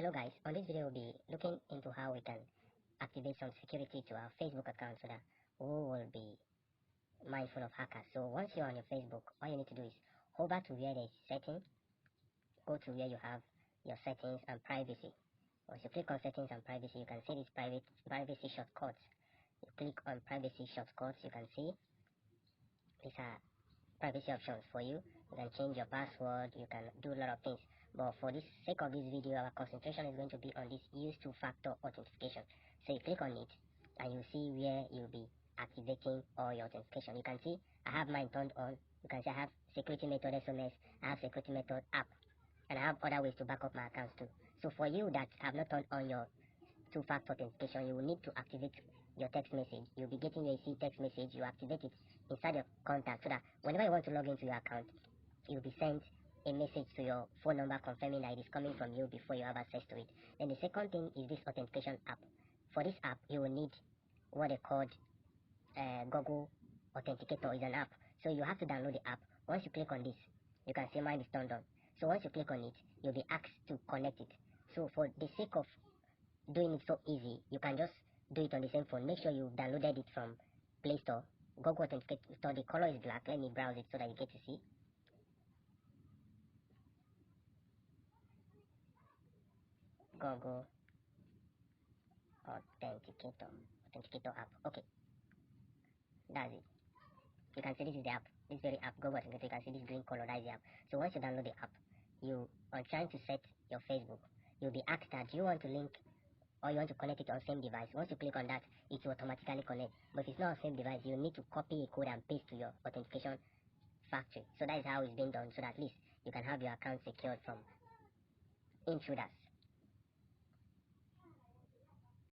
Hello guys, on this video we'll be looking into how we can activate some security to our Facebook account so that we will be mindful of hackers. So once you're on your Facebook, all you need to do is hover to where there's setting, go to where you have your settings and privacy. Once you click on settings and privacy, you can see these privacy shortcuts. You click on privacy shortcuts, you can see these are privacy options for you. You can change your password, you can do a lot of things, but for the sake of this video our concentration is going to be on this use two-factor authentication. So you click on it and you see where you'll be activating all your authentication. You can see I have mine turned on. You can see I have security method SMS, I have security method app, and I have other ways to back up my accounts too. So for you that have not turned on your two-factor authentication, you will need to activate your text message. You'll be getting a C text message. You activate it inside your contact so that whenever you want to log into your account, you'll be sent a message to your phone number confirming that it is coming from you before you have access to it. Then the second thing is this authentication app. For this app, you will need what they call Google Authenticator. Is an app, so you have to download the app. Once you click on this, you can see mine is turned on. So once you click on it, you'll be asked to connect it. So for the sake of doing it so easy, you can just do it on the same phone. Make sure you downloaded it from Play Store. Google Authenticator, the color is black. Let me browse it so that you get to see. Google Authenticator app. Okay, that's it. You can see this is the app. This very app, Google Authenticator. You can see this green color. That is the app. So once you download the app, you are trying to set your Facebook. You'll be asked that do you want to link or you want to connect it on same device. Once you click on that, it will automatically connect. But if it's not on same device, you need to copy a code and paste to your authentication factory. So that is how it's being done, so that at least you can have your account secured from intruders.